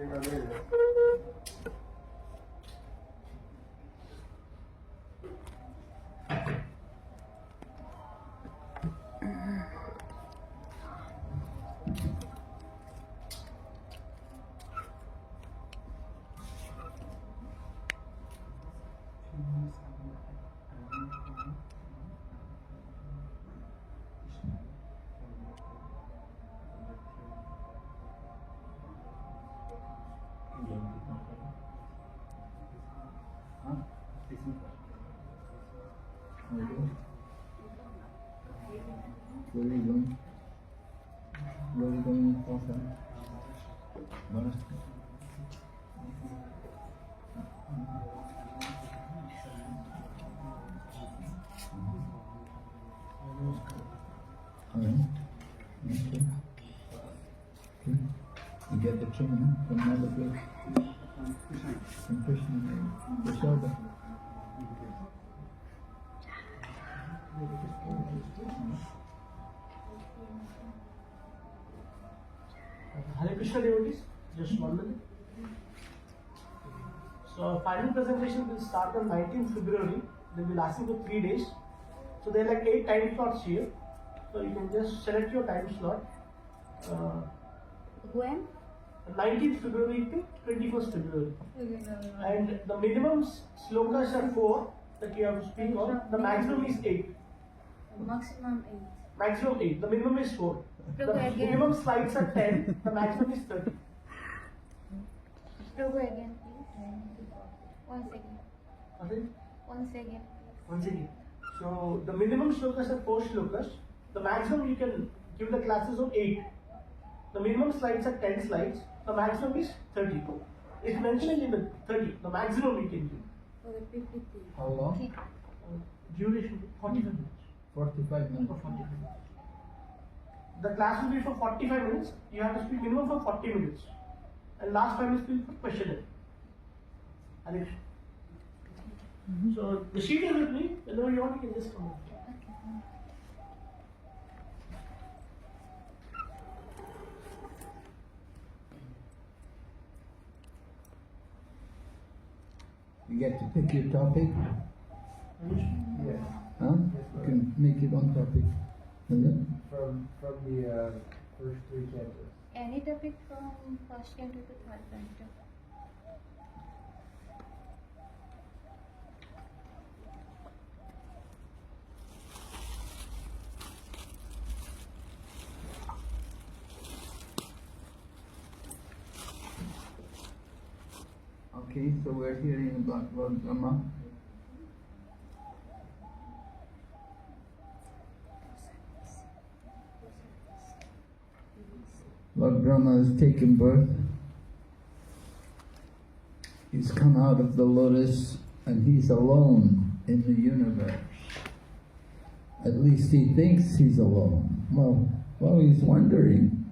You get the train from another place. From Krishna, the shoulder. Hare Krishna devotees, just 1 minute. So final presentation will start on 19th February. They will be lasting for 3 days. So there are like 8 time slots here. So you can just select your time slot. When? 19th February to 21st February. And the minimum slokas are 4 that you have to speak on. The maximum is 8. Maximum 8. Maximum 8. The minimum is 4. The minimum slides are 10. The maximum is 30. Go again, please. Once again. Once again. Once again. So the minimum slokas are 4 slokas. The maximum you can give the classes of 8. The minimum slides are 10 slides. The maximum is 30. It's mentioned in the 30. The maximum we can give. Okay, 53. How long? Duration 45 minutes. 45 minutes. For 45 minutes. The class will be for 45 minutes. You have to speak minimum for 40 minutes. And last 5 minutes will be for question. Alex. So the sheet is with me. Whenever you want, you can just come out. You get to pick your topic. Yes. Huh? You can make it on topic. Is it? From the first 3 chapters. Any topic from first canto to third canto. Okay, so we're hearing about Lord Brahma. Lord Brahma has taken birth. He's come out of the lotus and he's alone in the universe. At least he thinks he's alone. Well, he's wondering,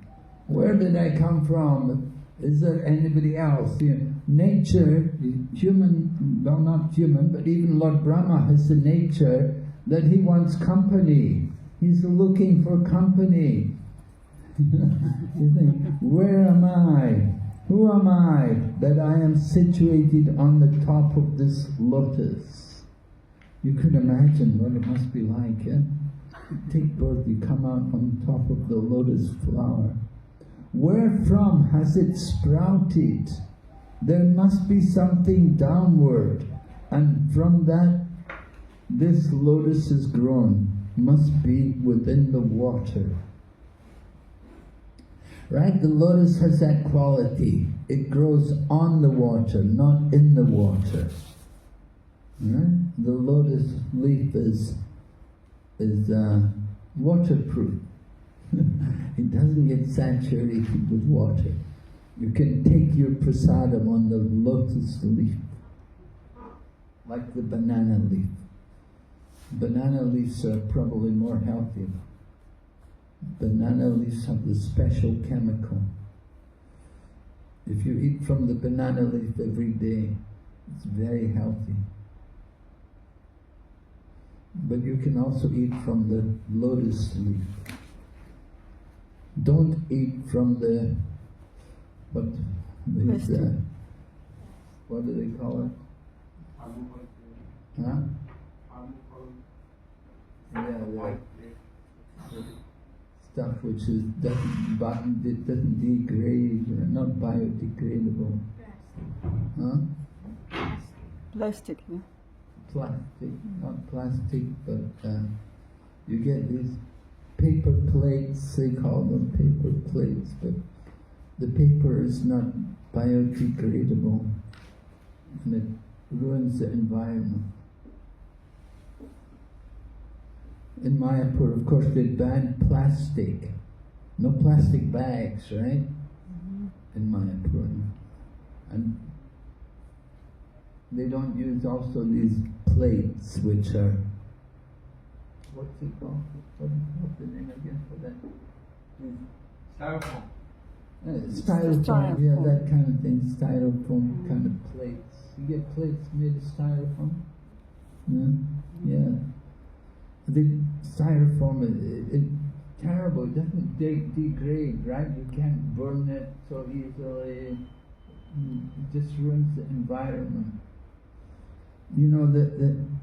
where did I come from? Is there anybody else? Nature, human, well not human, but even Lord Brahma has the nature that he wants company. He's looking for company. You think, where am I? Who am I that I am situated on the top of this lotus? You could imagine what it must be like, eh? You take birth, you come out on top of the lotus flower. Where from has it sprouted? There must be something downward, and from that this lotus is grown, must be within the water. Right? The lotus has that quality. It grows on the water, not in the water. Right? The lotus leaf is waterproof. It doesn't get saturated with water. You can take your prasadam on the lotus leaf, like the banana leaf. Banana leaves are probably more healthy. Banana leaves have the special chemical. If you eat from the banana leaf every day, it's very healthy. But you can also eat from the lotus leaf. Don't eat from the, what These, what do they call it? Huh? Yeah, the stuff which is doesn't degrade, not biodegradable. Huh? Plastic, yeah. Plastic, not plastic, but you get these paper plates, they call them paper plates, but the paper is not biodegradable and it ruins the environment. In Mayapur, of course, they banned plastic. No plastic bags, right? In Mayapur. And they don't use also these plates which are, what's it called? What's the name again for that? Styrofoam. Styrofoam, yeah, that kind of thing, styrofoam kind of plates. You get plates made of styrofoam? Yeah. The styrofoam, it's terrible, it doesn't degrade, right? You can't burn it so easily. It just ruins the environment. You know,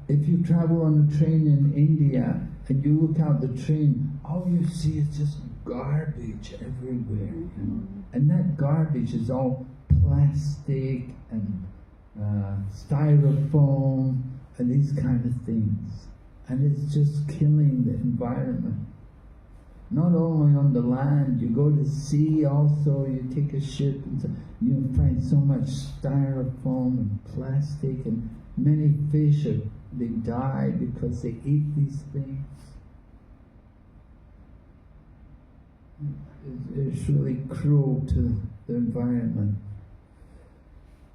if you travel on a train in India and you look out the train, all you see is just garbage everywhere, you know? And that garbage is all plastic and styrofoam and these kind of things. And it's just killing the environment. Not only on the land, you go to sea also, you take a ship and you find so much styrofoam and plastic, and many fish, they die because they eat these things. It's really cruel to the environment.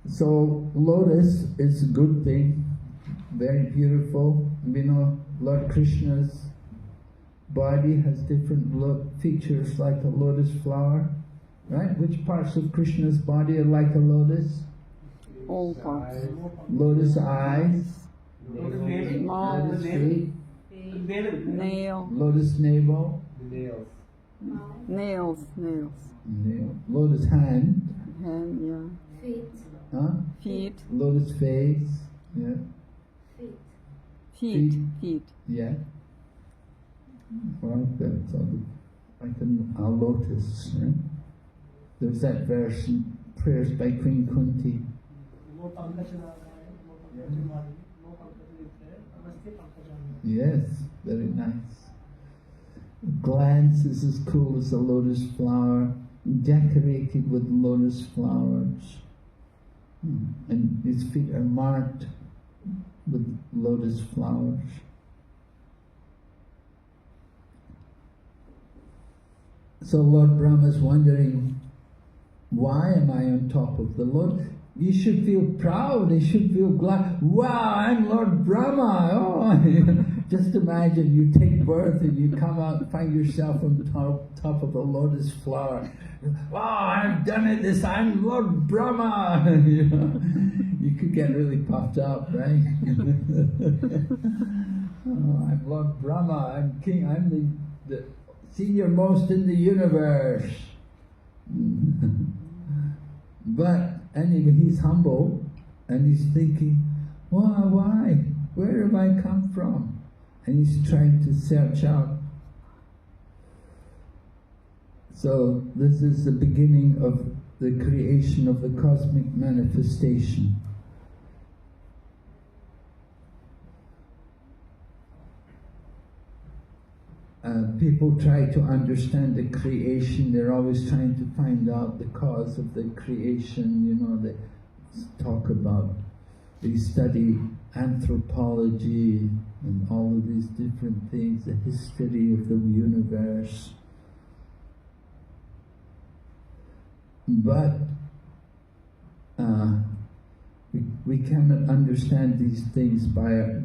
So lotus is a good thing, very beautiful. You know, Lord Krishna's body has different features like a lotus flower, right? Which parts of Krishna's body are like a lotus? All parts. Lotus eyes, Mouth, lotus feet, nail, lotus navel, Nails. nails, lotus hand, hand, yeah. Feet. huh? Feet, Lotus face, yeah, feet. yeah. Well, that's like a lotus, right? There's that verse in prayers by Queen Kunti. Yes, very nice. Glance is as cool as a lotus flower, decorated with lotus flowers. And his feet are marked with lotus flowers. So Lord Brahma is wondering, why am I on top of the lotus? You should feel proud, you should feel glad. Wow, I'm Lord Brahma! Oh, just imagine you take birth and you come out and find yourself on the top of a lotus flower. Wow, I've done it, I'm Lord Brahma! You know, you could get really puffed up, right? Oh, I'm Lord Brahma, I'm king, I'm the senior most in the universe. But anyway, he's humble and he's thinking, why? Where have I come from? And he's trying to search out. So this is the beginning of the creation of the cosmic manifestation. People try to understand the creation, they're always trying to find out the cause of the creation, you know, they talk about, they study anthropology and all of these different things, the history of the universe. But we cannot understand these things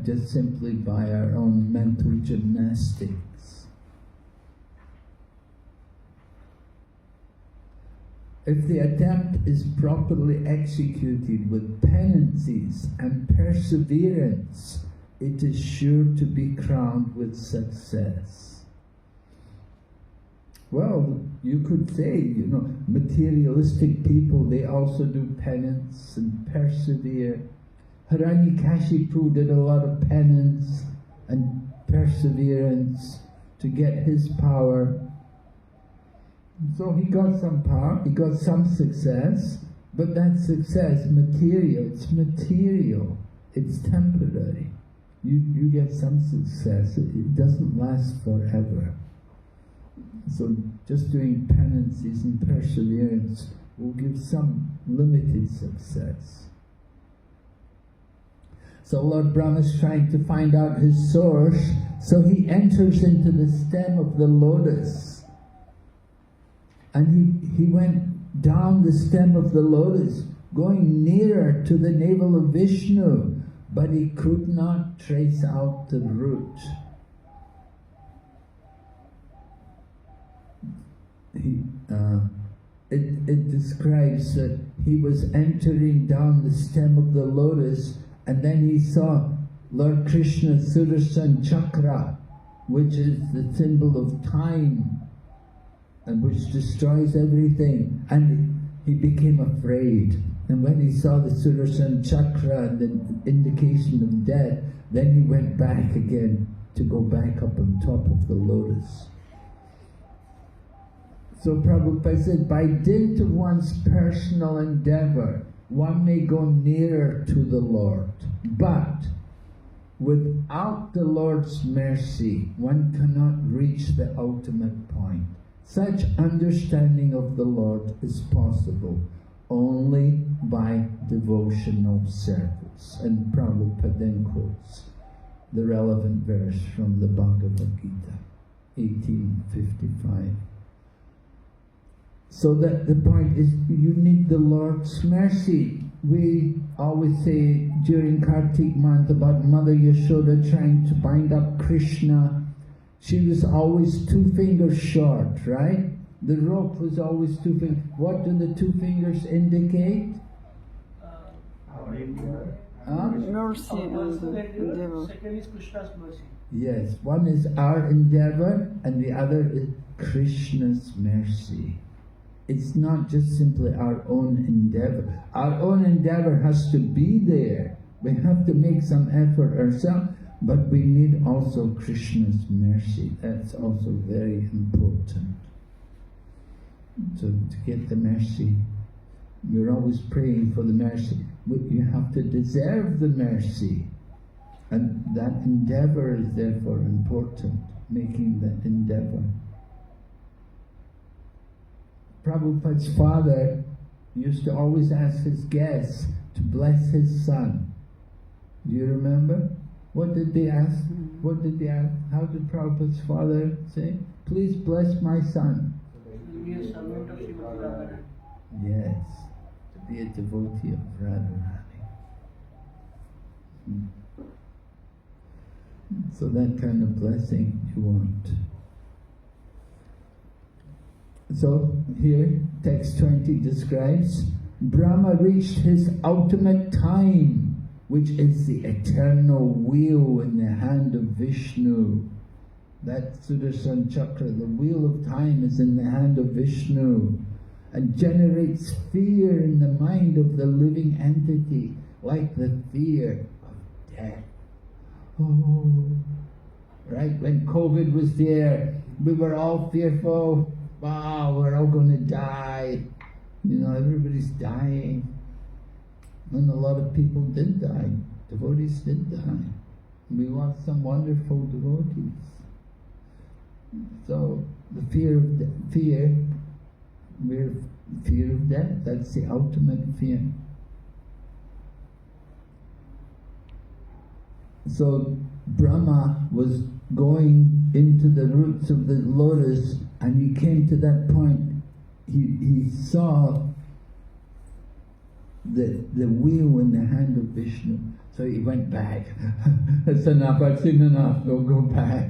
just simply by our own mental gymnastics. If the attempt is properly executed with penances and perseverance, it is sure to be crowned with success. well, you could say, you know, materialistic people, they also do penance and persevere. Hiranyakashipu did a lot of penance and perseverance to get his power. So he got some power, he got some success, but that success, it's material, it's temporary. You get some success, it doesn't last forever. So just doing penances and perseverance will give some limited success. So Lord Brahma is trying to find out his source, so he enters into the stem of the lotus. And he went down the stem of the lotus, going nearer to the navel of Vishnu, but he could not trace out the root. It describes that he was entering down the stem of the lotus, and then he saw Lord Krishna's Sudarshan Chakra, which is the symbol of time, and which destroys everything, and he became afraid. And when he saw the Sudarshan Chakra and the indication of death, then he went back again to go back up on top of the lotus. So Prabhupada said, by dint of one's personal endeavor, one may go nearer to the Lord, but without the Lord's mercy, one cannot reach the ultimate point. Such understanding of the Lord is possible only by devotional service. And Prabhupada then quotes the relevant verse from the Bhagavad Gita, 1855. So that the point is, you need the Lord's mercy. We always say during Kartik month about Mother Yashoda trying to bind up Krishna. She was always 2 fingers short, right? The rope was always 2 fingers. What do the 2 fingers indicate? Mercy and endeavor. Second is Krishna's mercy. Yes, one is our endeavor and the other is Krishna's mercy. It's not just simply our own endeavor. Our own endeavor has to be there. We have to make some effort ourselves, but we need also Krishna's mercy. That's also very important. So to get the mercy, we're always praying for the mercy. But you have to deserve the mercy. And that endeavor is therefore important, making that endeavor. Prabhupada's father used to always ask his guests to bless his son. Do you remember? What did they ask? What did they ask? How did Prabhupada's father say? Please bless my son. Be a servant of Srimati Radharani. Yes, to be a devotee of Radharani. So that kind of blessing you want. So here, text 20 describes, Brahma reached his ultimate time, which is the eternal wheel in the hand of Vishnu. That Sudarshan Chakra, the wheel of time, is in the hand of Vishnu and generates fear in the mind of the living entity, like the fear of death. Oh, right, when COVID was there, we were all fearful. Wow, we're all going to die. You know, everybody's dying. And a lot of people did die. Devotees did die. We lost some wonderful devotees. So the fear of death, that's the ultimate fear. So Brahma was going into the roots of the lotus, and he came to that point. He saw the wheel in the hand of Vishnu. So he went back. That's enough, I've seen enough, don't go back.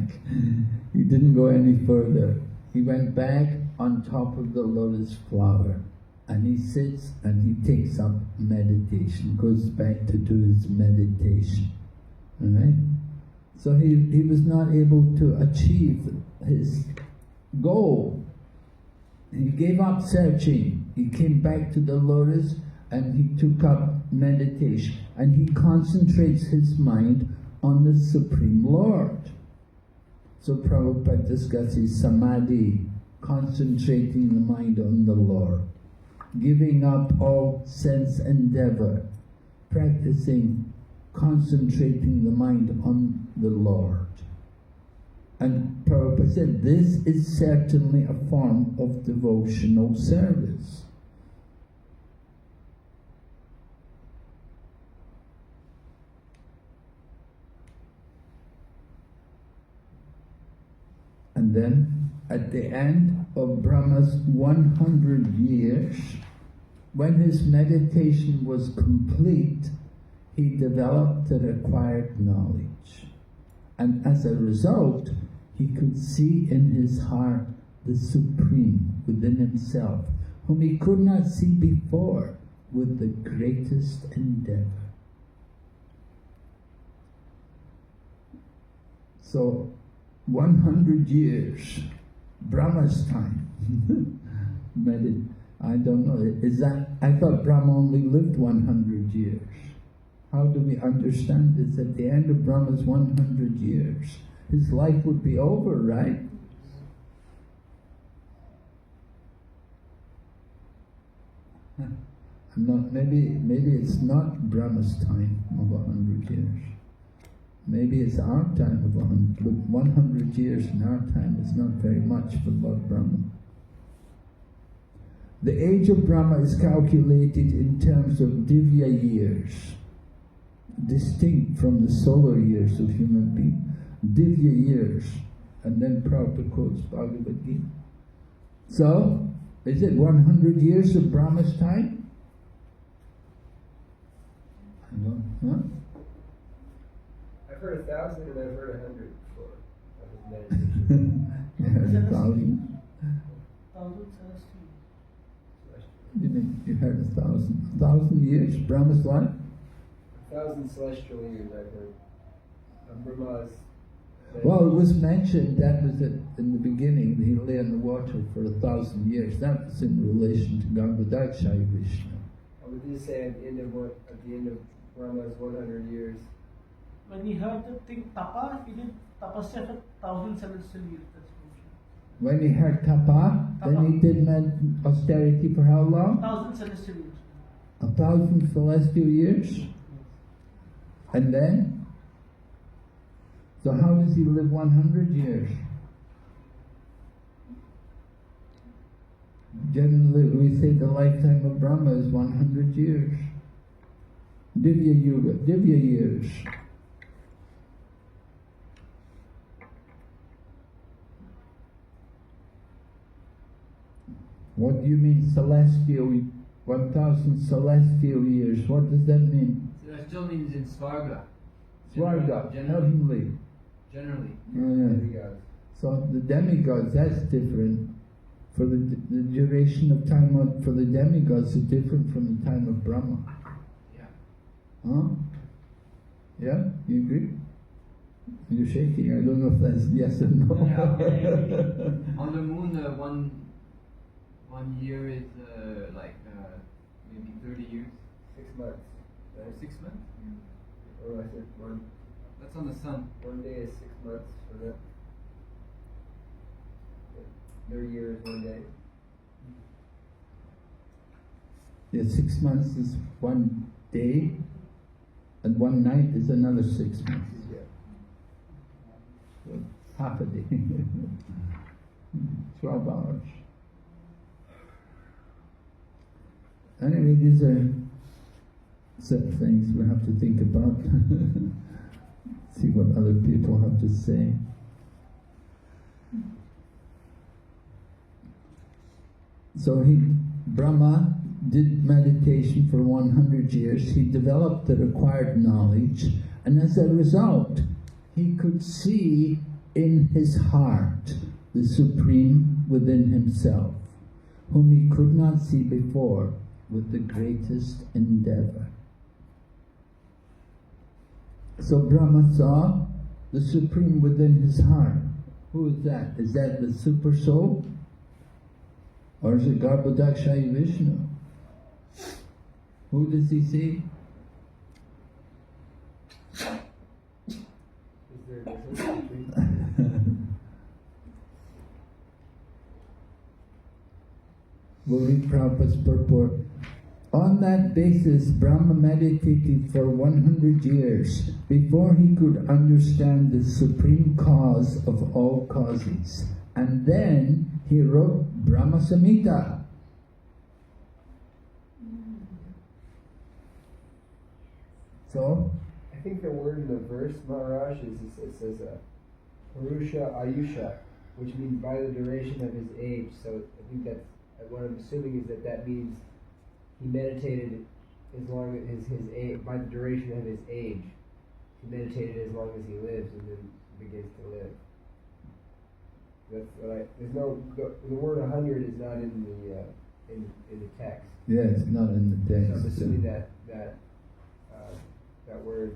He didn't go any further. He went back on top of the lotus flower, and he sits and he takes up meditation, goes back to do his meditation. Alright? So he was not able to achieve his goal. he gave up searching. He came back to the lotus and he took up meditation. And he concentrates his mind on the Supreme Lord. So Prabhupada discusses samadhi, concentrating the mind on the Lord, giving up all sense endeavor, practicing concentrating the mind on the Lord. And Prabhupada said this is certainly a form of devotional service. And then, at the end of Brahma's 100 years, when his meditation was complete, he developed the required knowledge. And as a result, he could see in his heart the Supreme within himself, whom he could not see before with the greatest endeavor. So, 100 years, Brahma's time. I don't know, is that, I thought Brahma only lived 100 years. How do we understand this? At the end of Brahma's 100 years, his life would be over, right? Maybe it's not Brahma's time of 100 years. Maybe it's our time of 100, but 100 years in our time is not very much for Lord Brahma. The age of Brahma is calculated in terms of Divya years, distinct from the solar years of human beings. Divya years, and then Prabhupada quotes Bhagavad Gita. So, is it 100 years of Brahma's time? I don't know. I've heard 1,000 and I've heard 100 before. That was meditation. You heard 1,000? 1,000 celestial. You mean you heard 1,000? 1,000 years? Brahma's life? 1,000 celestial years I've heard. Brahma's. Well, it was mentioned, that was in the beginning, he lay in the water for 1,000 years. That was in relation to Garbhodakshaya Vishnu. I would just say at the end of Brahma's 100 years. When he heard the thing tapa, he did tapasya for 1,000 celestial years. That's mentioned. When he heard tapa, then he did austerity for how long? 1,000 celestial years. 1,000 celestial years? And then? So how does he live 100 years? Generally, we say the lifetime of Brahma is 100 years. Divya Yuga, Divya years. What do you mean celestial? 1,000 celestial years. What does that mean? Celestial means in Svarga. Svarga, Generally. heavenly. Generally. Demigods. So the demigods, that's different. For the duration of time for the demigods is different from the time of Brahma. Yeah. Huh? Yeah? You agree? You're shaking. I don't know if that's yes or no. On the moon, one year is maybe 30 years. 6 months. Or 6 months? Or I said one. That's on the sun. One day is 6 months for that. Their year is 1 day. Yeah, 6 months is 1 day, and 1 night is another 6 months. Yeah. So half a day. 12 hours. Anyway, these are set things we have to think about. See what other people have to say. So Brahma did meditation for 100 years. He developed the required knowledge, and as a result, he could see in his heart the Supreme within himself, whom he could not see before with the greatest endeavor. So Brahma saw the Supreme within his heart. Who is that? Is that the Super Soul? Or is it Garbhodakshaya Vishnu? Who does he see? Is there a difference between? We'll read Prabhupada's purport. On that basis, Brahma meditated for 100 years before he could understand the supreme cause of all causes. And then he wrote Brahma Samhita. So, I think the word in the verse, Maharaj, it says Purusha Ayusha, which means by the duration of his age. So I think that's, what I'm assuming is that means he meditated as long as his age, by the duration of his age. He meditated as long as he lives and then begins to live. That's what the word 100 is not in the text. yeah, it's not in the So I'm text. assuming that word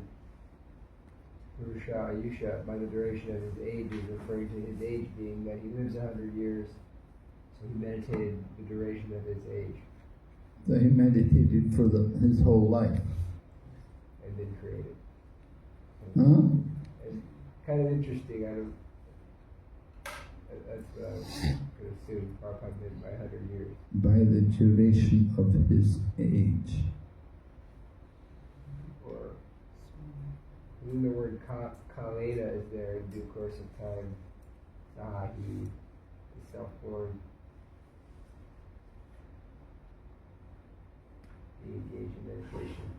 Purusha Ayusha, by the duration of his age, is referring to his age being that he lives 100 years, so he meditated the duration of his age So he meditated for his whole life. and then created. Huh? It's kind of interesting. That's what I could assume Prabhupada meant by 100 years. By the duration of his age. Or even the word kalena is there in due course of time. Sahi, the self-born. He engaged in meditation.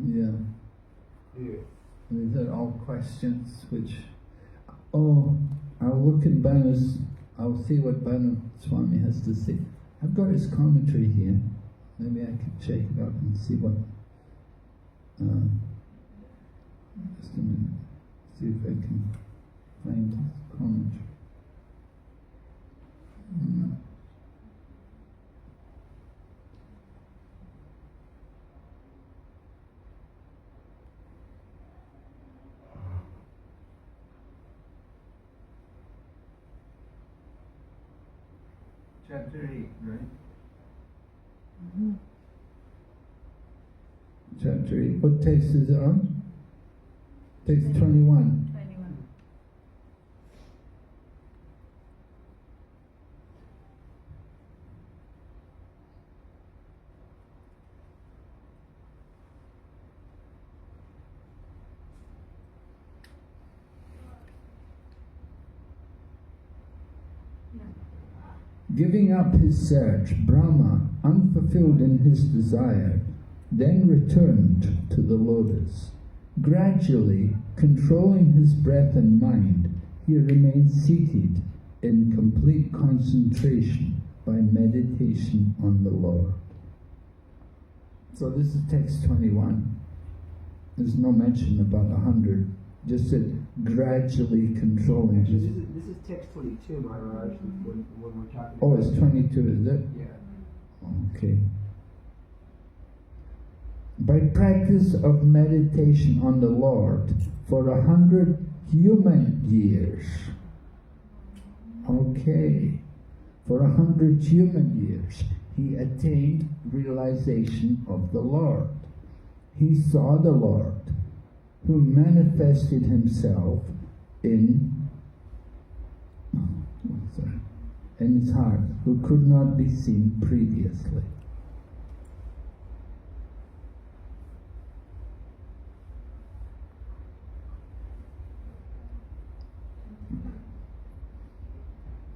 Yeah. Yeah. These are all questions which... Oh, I'll look in Bhanu's... I'll see what Bhanu Swami has to say. I've got his commentary here. Maybe I can check it out and see what... just a minute. See if I can find his commentary. Chapter 8, right? Chapter 8. What text is it on? Text 21. 21. Giving up his search, Brahma, unfulfilled in his desire, then returned to the lotus. Gradually, controlling his breath and mind, he remained seated in complete concentration by meditation on the Lord. So this is text 21. There's no mention about 100. Just said gradually controlling Actually, his... this is text 22, Maharaj, when we're talking Oh, about it's 22, is it? Yeah. Okay. By practice of meditation on the Lord for 100 human years. Okay. For 100 human years, he attained realization of the Lord. He saw the Lord, who manifested himself in his heart, who could not be seen previously.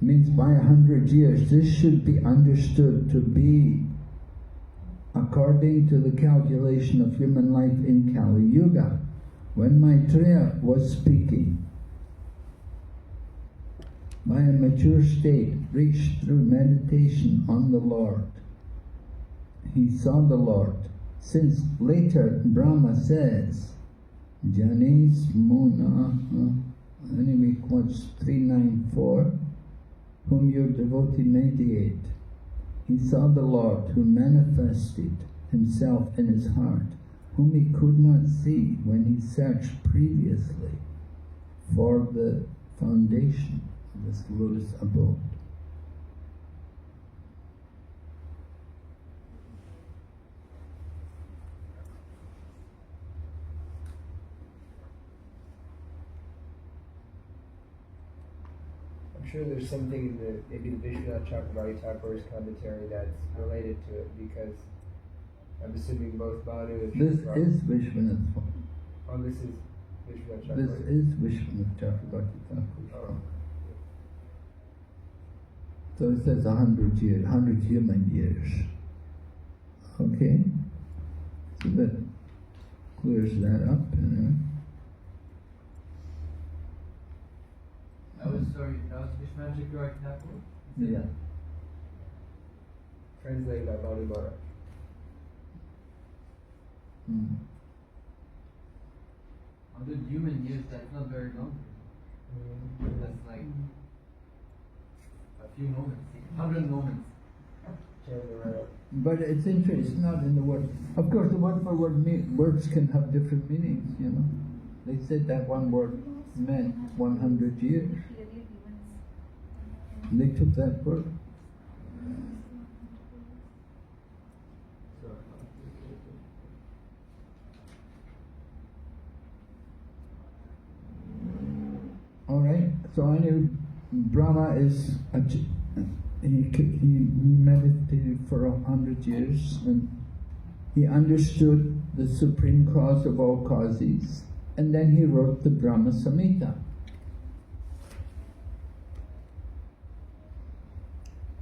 Means by 100 years, this should be understood to be according to the calculation of human life in Kali Yuga. When Maitreya was speaking, by a mature state, reached through meditation on the Lord, he saw the Lord. Since later Brahma says, Janis Mona, anyway, quotes 394, whom your devotee mediate. He saw the Lord who manifested himself in his heart, whom he could not see when he searched previously for the foundation of this lotus abode. I'm sure there's something in maybe the Vishwanath Chakravarti Thakur's commentary that's related to it, because I'm assuming both Bhanu and This Chakravarti. is Vishwanath. Oh, this is Vishwanath This Chakravarti. is Vishwanath Chakravarti Thakur. Oh. So it says 100 years, 100 human years. Okay? So that clears that up. That was Vishwanath Chakravarti Thakur? Yeah. Translated by Bhanu Maharaj. Mm. 100 human years, that's not very long. That's like a few moments, 100 moments. But it's interesting, it's not in the word. Of course, the word for word words can have different meanings, you know. They said that one word meant 100 years. They took that word. All right. So I knew Brahma is he meditated for 100 years, and he understood the supreme cause of all causes, and then he wrote the Brahma Samhita.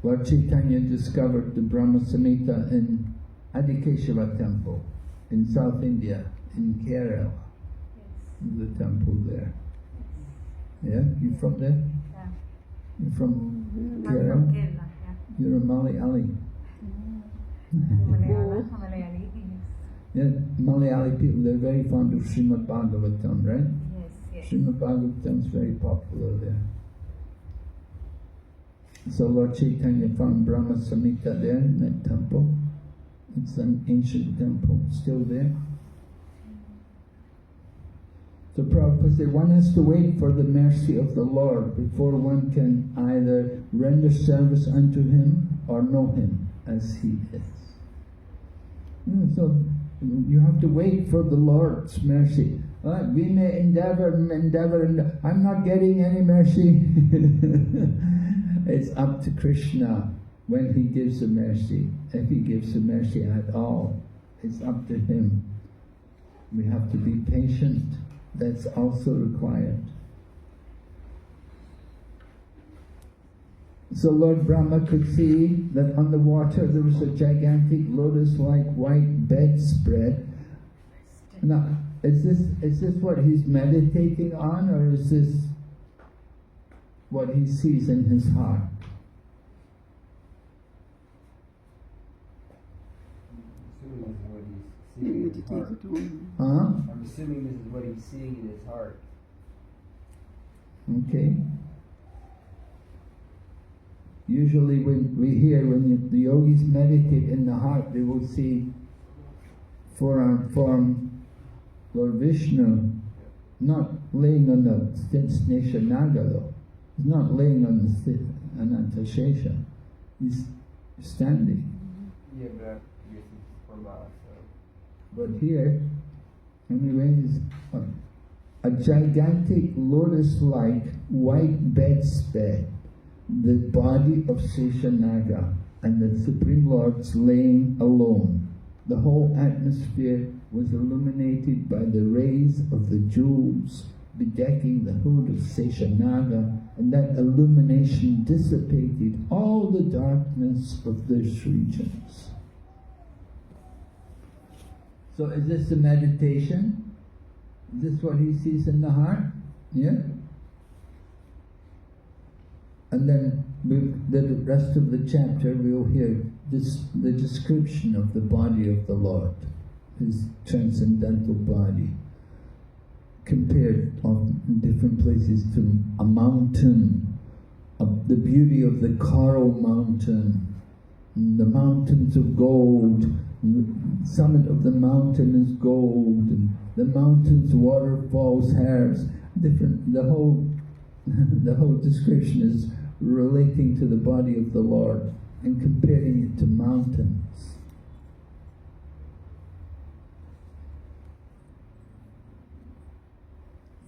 Lord Chaitanya discovered the Brahma Samhita in Adikeshava temple in South India, in Kerala. The temple there. Yeah, you from there? Yeah. You from I'm Kerala? from Kerala, yeah. You're a Malayali. Malayali, Yeah, Malayali people, they're very fond of Srimad Bhagavatam, right? yes, yes. Srimad Bhagavatam is very popular there. So Lord Chaitanya found Brahma Samhita there in that temple. It's an ancient temple, still there. So Prabhupada said, one has to wait for the mercy of the Lord before one can either render service unto Him or know Him as He is. So you have to wait for the Lord's mercy. We may endeavor, I'm not getting any mercy. It's up to Krishna when He gives a mercy. If He gives a mercy at all, it's up to Him. We have to be patient. That's also required. So Lord Brahma could see that on the water there was a gigantic lotus-like white bedspread. Now, is this what he's meditating on, or is this what he sees in his heart? I'm assuming this is what he's seeing in his heart. Okay. Usually when the yogis meditate in the heart, they will see forearm form Lord Vishnu, not laying on the Sneshha Naga though. He's not laying on the Anantashesha. He's standing. Yeah, but I guess it's for Mara, so. But here, anyway, is a gigantic lotus-like white bedspread, the body of Seshanaga, and the Supreme Lord's laying alone. The whole atmosphere was illuminated by the rays of the jewels bedecking the hood of Seshanaga, and that illumination dissipated all the darkness of those regions. So is this a meditation? Is this what he sees in the heart? Yeah? And then the rest of the chapter we'll hear the description of the body of the Lord, His transcendental body, compared in different places to a mountain, the beauty of the coral mountain, the mountains of gold, the summit of the mountain is gold, and the mountain's waterfalls, herbs, different. The whole description is relating to the body of the Lord and comparing it to mountains.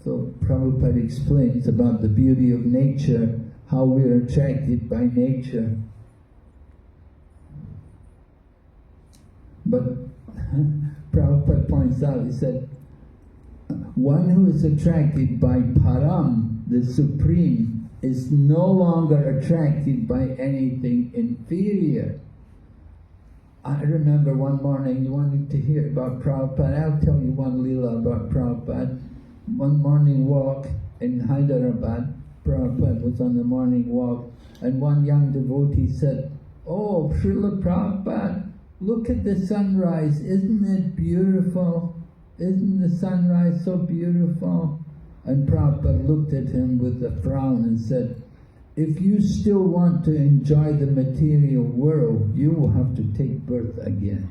So Prabhupada explains about the beauty of nature, how we are attracted by nature. But Prabhupada points out, he said, one who is attracted by Param, the Supreme, is no longer attracted by anything inferior. I remember one morning, you wanted to hear about Prabhupada, I'll tell you one lila about Prabhupada. One morning walk in Hyderabad, Prabhupada was on the morning walk, and one young devotee said, "Oh, Srila Prabhupada, look at the sunrise, isn't it beautiful? Isn't the sunrise so beautiful?" And Prabhupada looked at him with a frown and said, "If you still want to enjoy the material world, you will have to take birth again."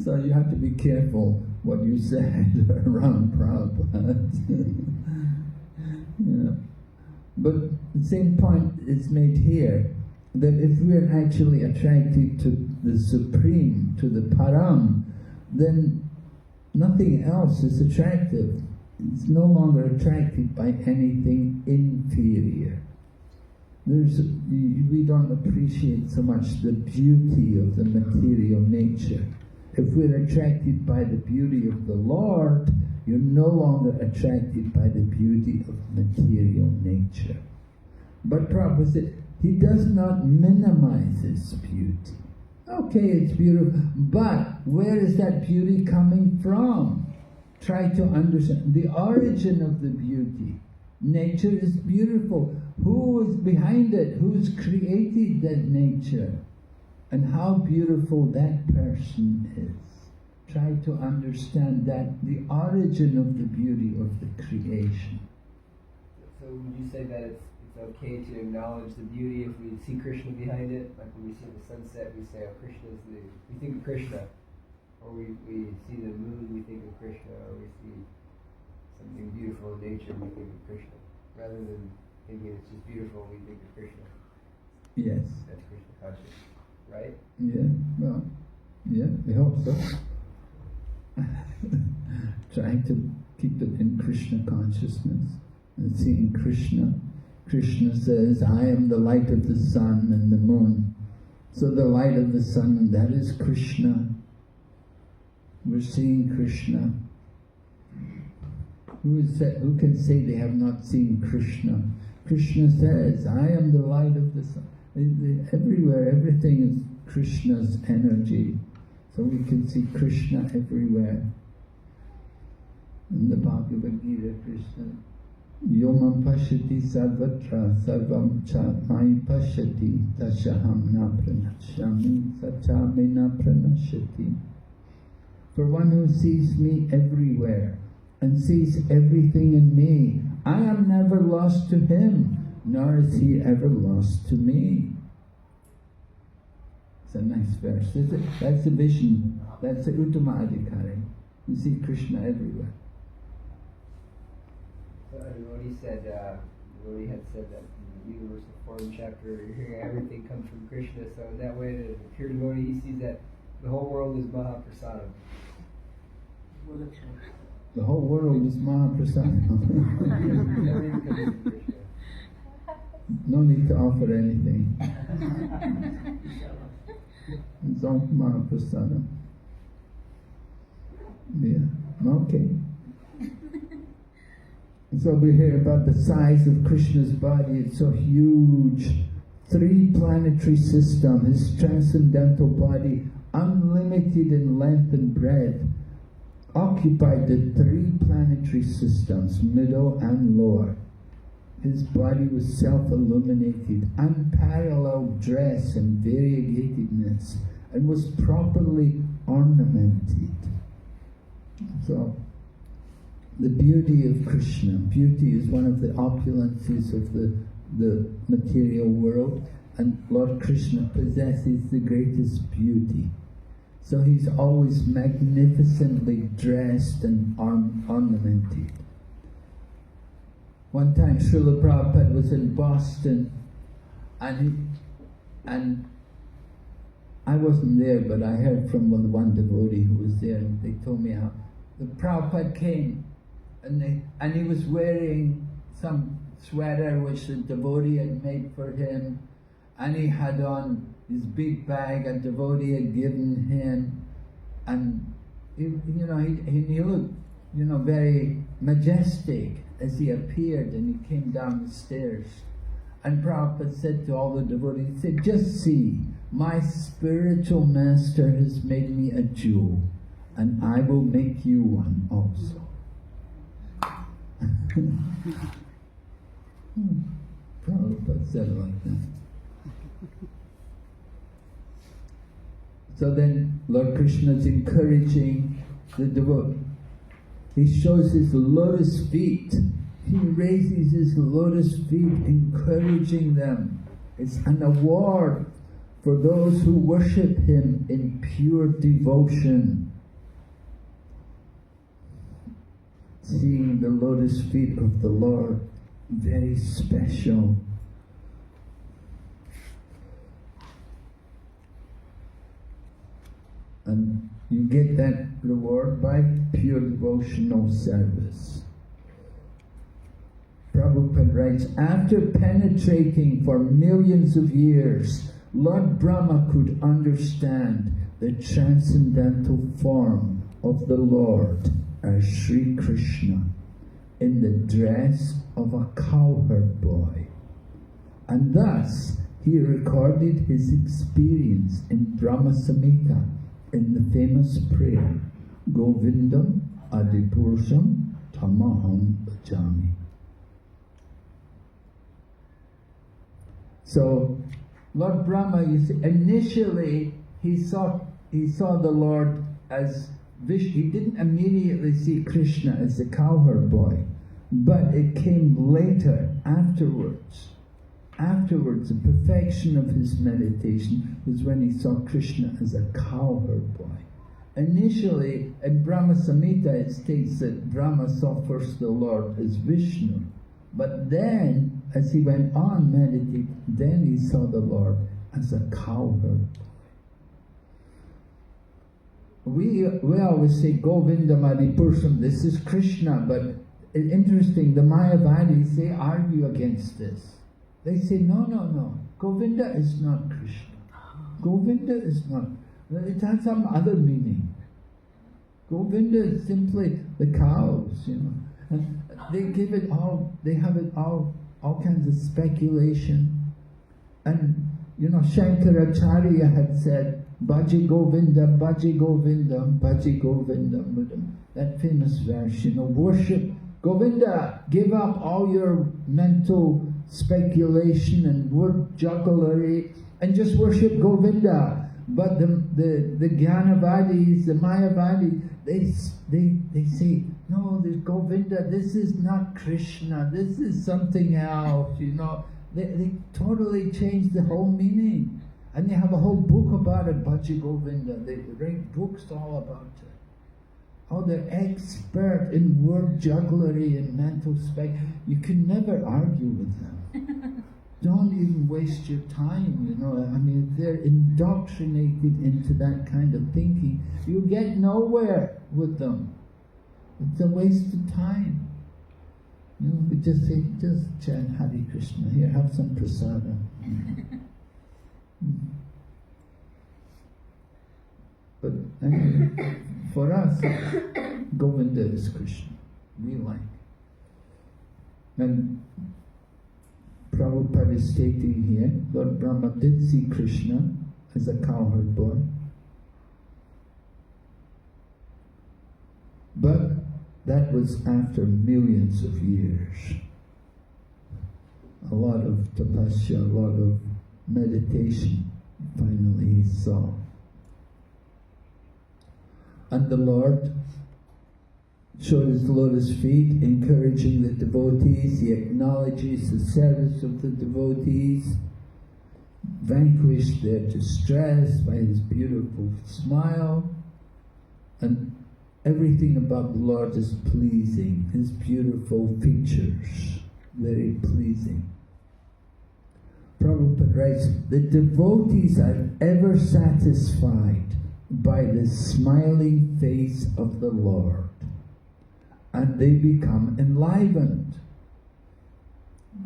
So you have to be careful what you said around Prabhupada. Yeah. But the same point is made here, that if we are actually attracted to the Supreme, to the Param, then nothing else is attractive. It's no longer attracted by anything inferior. We don't appreciate so much the beauty of the material nature. If we're attracted by the beauty of the Lord, you're no longer attracted by the beauty of material nature. But Prabhupada said, he does not minimize its beauty. Okay, it's beautiful, but where is that beauty coming from? Try to understand the origin of the beauty. Nature is beautiful. Who is behind it? Who's created that nature? And how beautiful that person is. Try to understand that, the origin of the beauty of the creation. So would you say that it's okay to acknowledge the beauty if we see Krishna behind it? Like when we see the sunset, we say, oh, Krishna is we think of Krishna. Or we see the moon, we think of Krishna. Or we see something beautiful in nature, we think of Krishna. Rather than thinking it's just beautiful, we think of Krishna. Yes. That's Krishna conscious, right? Yeah, well, yeah, we hope so. Trying to keep it in Krishna consciousness and seeing Krishna. Krishna says, I am the light of the sun and the moon. So the light of the sun, that is Krishna. We're seeing Krishna. Who can say they have not seen Krishna? Krishna says, I am the light of the sun. Everywhere, everything is Krishna's energy. So we can see Krishna everywhere. In the Bhagavad Gita, Krishna, Yomam Pashati Sarvatra Sarvam Cha Mai Pashati Tashaham Na Pranashami Sachame Na Pranashati. For one who sees me everywhere and sees everything in me, I am never lost to him, nor is he ever lost to me. It's a nice verse. That's the vision. That's the Uttama Adhikari. You see Krishna everywhere. So Devotee said, Devotee had said that in the Universal Form chapter, you're hearing everything comes from Krishna. So in that way, the pure devotee, he sees that the whole world is Mahaprasadam. The whole world is Mahaprasadam. Everything comes from Krishna. No need to offer anything. It's all Mahaprasadam. Yeah, okay. So we hear about the size of Krishna's body. It's so huge. 3 planetary system. His transcendental body, unlimited in length and breadth, occupied the 3 planetary systems, middle and lower. His body was self-illuminated, unparalleled dress and variegatedness, and was properly ornamented. So, the beauty of Krishna. Beauty is one of the opulences of the the material world, and Lord Krishna possesses the greatest beauty. So he's always magnificently dressed and ornamented. One time Srila Prabhupada was in Boston, and I wasn't there, but I heard from one devotee who was there, and they told me how the Prabhupada came, and he was wearing some sweater which the devotee had made for him, and he had on his big bag a devotee had given him, and he looked, very majestic as he appeared, and he came down the stairs. And Prabhupada said to all the devotees, he said, just see, my spiritual master has made me a jewel, and I will make you one also. Prabhupada said it like that. So then Lord Krishna is encouraging the devotee. He shows his lotus feet. He raises his lotus feet, encouraging them. It's an award for those who worship him in pure devotion. Seeing the lotus feet of the Lord, very special. And you get that reward by pure devotional service. Prabhupada writes, after penetrating for millions of years, Lord Brahma could understand the transcendental form of the Lord as Sri Krishna in the dress of a cowherd boy. And thus he recorded his experience in Brahma Samhita in the famous prayer, Govindam Adipurusham Tamaham Bhajami. So Lord Brahma, initially he saw the Lord as Vishnu. He didn't immediately see Krishna as the cowherd boy, but it came later, afterwards. Afterwards, the perfection of his meditation was when he saw Krishna as a cowherd boy. Initially, in Brahma Samhita, it states that Brahma saw first the Lord as Vishnu, but then, as he went on meditating, then he saw the Lord as a cowherd boy. We always say Govindam Adipurusham, this is Krishna, but it's interesting, the Mayavadis, they argue against this. They say, no, Govinda is not Krishna. Govinda is not, it has some other meaning. Govinda is simply the cows, And they give it all, they have it all kinds of speculation. And, Shankaracharya had said, Bhaji Govinda, Bhaji Govinda, Bhaji Govinda. That famous verse, worship Govinda, give up all your mental speculation and word jugglery and just worship Govinda. But the Jnanavadis, the Mayavadis, they say, no, this Govinda, this is not Krishna, this is something else, They totally changed the whole meaning. And they have a whole book about it, Bhaji Govinda. They write books all about it. Oh, they're expert in word jugglery and mental spec. You can never argue with them. Don't even waste your time, if they're indoctrinated into that kind of thinking, you get nowhere with them. It's a waste of time. We just say, just chant Hare Krishna. Here, have some prasada. But anyway, for us, Govinda is Krishna. We like. And Prabhupada is stating here, Lord Brahma did see Krishna as a cowherd boy. But that was after millions of years. A lot of tapasya, a lot of meditation, finally he saw. And the Lord showed his lotus feet, encouraging the devotees. He acknowledges the service of the devotees, vanquished their distress by his beautiful smile, and everything about the Lord is pleasing. His beautiful features, very pleasing. Prabhupada writes, the devotees are ever satisfied by the smiling face of the Lord, and they become enlivened.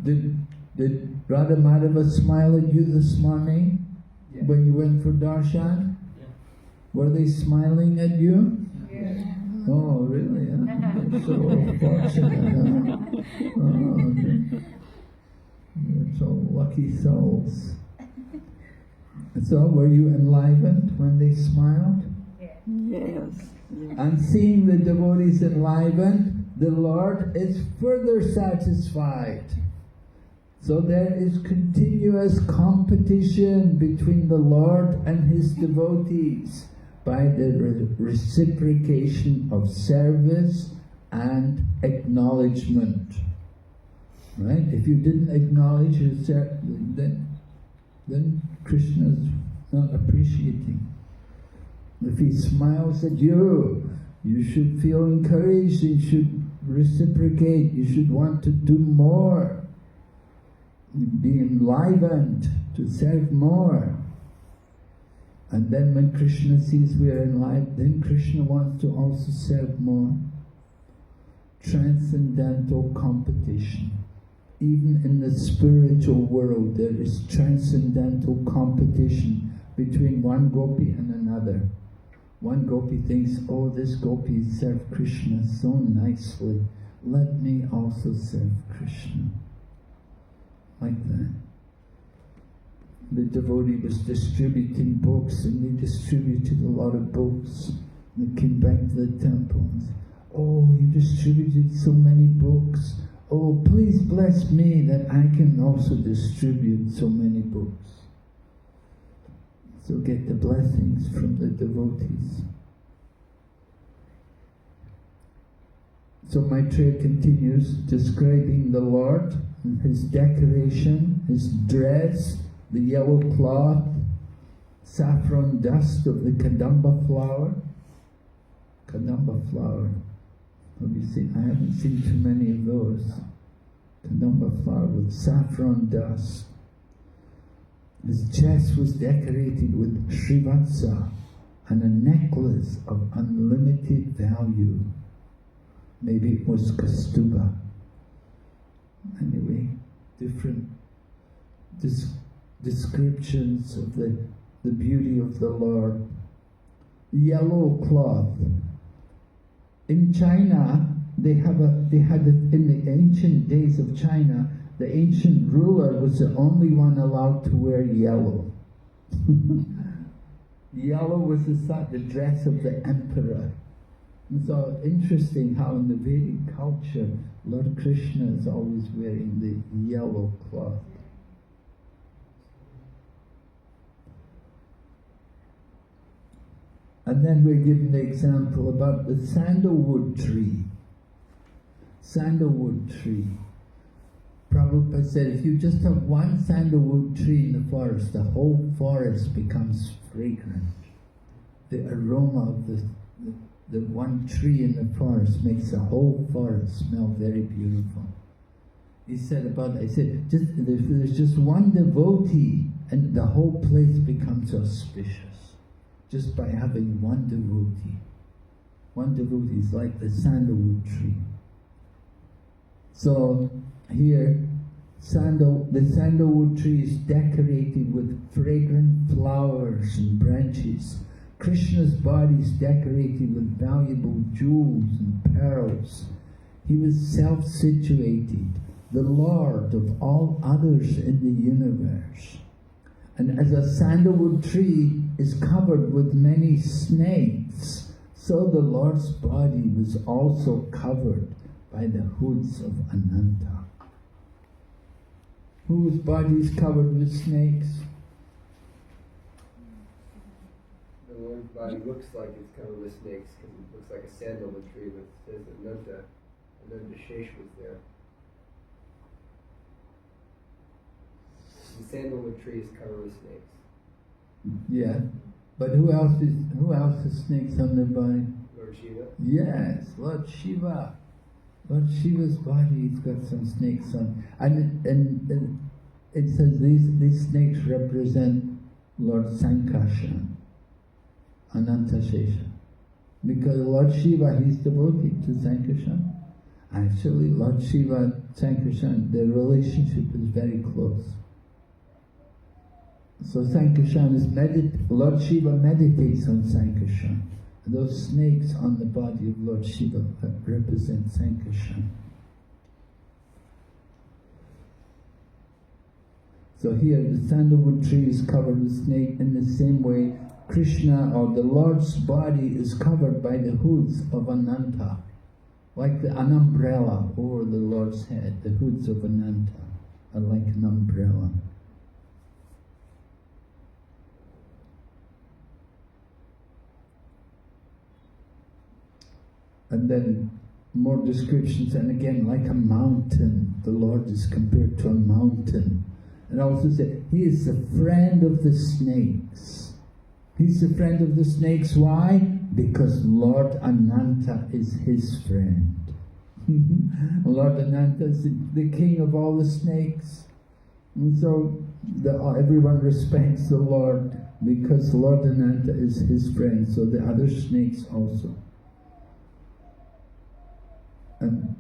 Did Radha Madhava smile at you this morning when you went for darshan? Yeah. Were they smiling at you? Yeah. Oh, really? Huh? So fortunate. Huh? Oh, you're so lucky souls. So, were you enlivened when they smiled? Yes. And seeing the devotees enlivened, the Lord is further satisfied. So there is continuous competition between the Lord and his devotees by the reciprocation of service and acknowledgement. Right? If you didn't acknowledge your then Krishna is not appreciating. If he smiles at you, you should feel encouraged, you should reciprocate, you should want to do more, be enlivened to serve more. And then when Krishna sees we are enlivened, then Krishna wants to also serve more. Transcendental competition. Even in the spiritual world, there is transcendental competition between one gopi and another. One gopi thinks, oh, this gopi served Krishna so nicely, let me also serve Krishna. Like that. The devotee was distributing books, and they distributed a lot of books. They came back to the temple and said, oh, you distributed so many books. Oh, please bless me that I can also distribute so many books. So get the blessings from the devotees. So Maitreya continues describing the Lord, his decoration, his dress, the yellow cloth, saffron dust of the Kadamba flower. Kadamba flower. Have you seen? I haven't seen too many of those. Kadamba flower with saffron dust. His chest was decorated with Srivatsa and a necklace of unlimited value. Maybe it was Kastuba. Anyway, different descriptions of the beauty of the Lord. Yellow cloth. In China, in the ancient days of China, the ancient ruler was the only one allowed to wear yellow. Yellow was the dress of the emperor. And so interesting how in the Vedic culture, Lord Krishna is always wearing the yellow cloth. And then we're given the example about the sandalwood tree. Sandalwood tree. Prabhupada said if you just have one sandalwood tree in the forest, the whole forest becomes fragrant. The aroma of the one tree in the forest makes the whole forest smell very beautiful. He said if there's just one devotee, and the whole place becomes auspicious. Just by having one devotee. One devotee is like the sandalwood tree. So here, the sandalwood tree is decorated with fragrant flowers and branches. Krishna's body is decorated with valuable jewels and pearls. He was self-situated, the Lord of all others in the universe. And as a sandalwood tree is covered with many snakes, so the Lord's body was also covered by the hoods of Ananta. Whose body is covered with snakes? The Lord Bhagwan's body looks like it's covered with snakes because it looks like a sandalwood tree, but it says that Ananta Shesh was there. The sandalwood tree is covered with snakes. Yeah, but who else has snakes on their body? Lord Shiva? Yes, Lord Shiva. Lord Shiva's body, he's got some snakes on. And it says these snakes represent Lord Sankarshan, Anantashesha. Because Lord Shiva, he's devotee to Sankarshan. Actually, Lord Shiva and Sankarshan, their relationship is very close. So Sankarshan is Lord Shiva meditates on Sankarshan. Those snakes on the body of Lord Shiva represent Sankarshan. So here the sandalwood tree is covered with snake. In the same way, Krishna or the Lord's body is covered by the hoods of Ananta, like an umbrella over the Lord's head. The hoods of Ananta are like an umbrella. And then more descriptions, and again, like a mountain, the Lord is compared to a mountain. And also say, he is the friend of the snakes. He's the friend of the snakes, why? Because Lord Ananta is his friend. Lord Ananta is the king of all the snakes. And so everyone respects the Lord because Lord Ananta is his friend, so the other snakes also. And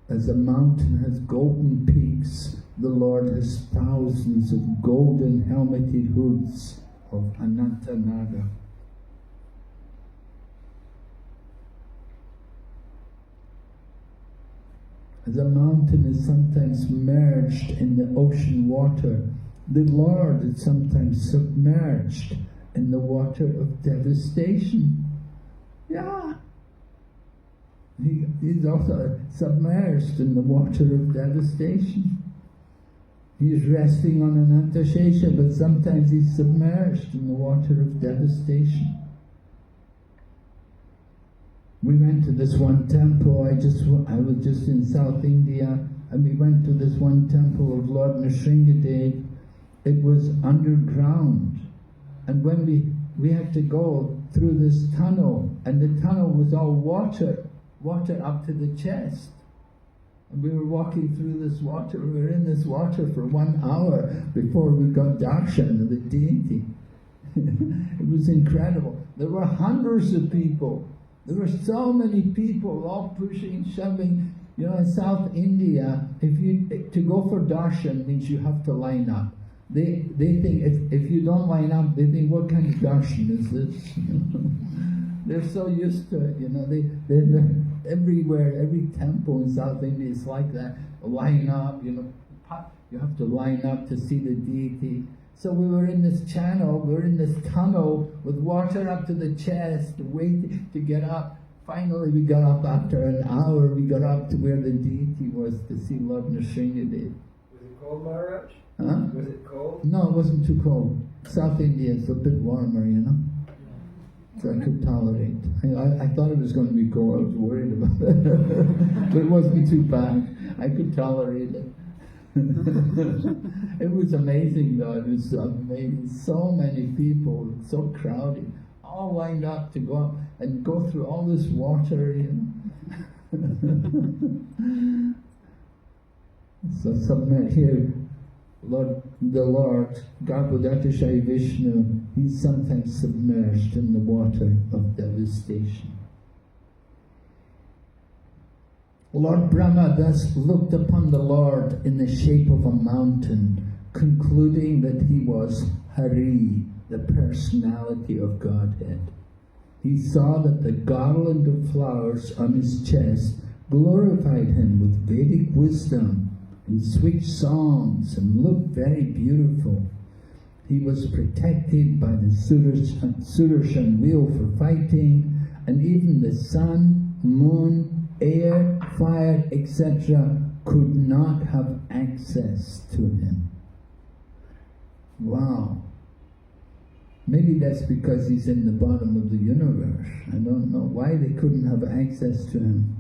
as a mountain has golden peaks, the Lord has thousands of golden helmeted hoods of Ananta Naga. As a mountain is sometimes merged in the ocean water, the Lord is sometimes submerged in the water of devastation. Yeah. He's also submerged in the water of devastation. He's resting on Anantashesha, but sometimes he's submerged in the water of devastation. We went to this one temple, I was just in South India, and we went to this one temple of Lord Nrsingadev. It was underground, and when we had to go through this tunnel, and the tunnel was all water up to the chest. And we were walking through this water, we were in this water for 1 hour before we got darshan of the deity. It was incredible. There were hundreds of people. There were so many people, all pushing, shoving. You know, in South India, to go for darshan means you have to line up. They think if you don't line up, they think, what kind of darshan is this? They're so used to it, you know. They're everywhere, every temple in South India is like that. Line up, you know. You have to line up to see the deity. So we were in this channel, we were in this tunnel with water up to the chest, waiting to get up. Finally we got up after an hour, we got up to where the deity was to see Lord Nrsingadev. Was it cold, Maharaj? Huh? Was it cold? No, it wasn't too cold. South India is a bit warmer, you know. So I could tolerate. I thought it was going to be cold, I was worried about it. But it wasn't too bad. I could tolerate it. It was amazing though, it was amazing. So many people, so crowded, all lined up to go up and go through all this water, you know. So submit here, the Lord, Garbhodakashayi Vishnu, he's sometimes submerged in the water of devastation. Lord Brahma thus looked upon the Lord in the shape of a mountain, concluding that he was Hari, the personality of Godhead. He saw that the garland of flowers on his chest glorified him with Vedic wisdom and sweet songs and looked very beautiful. He was protected by the Sudarshan wheel for fighting, and even the sun, moon, air, fire, etc. could not have access to him. Wow. Maybe that's because he's in the bottom of the universe. I don't know why they couldn't have access to him.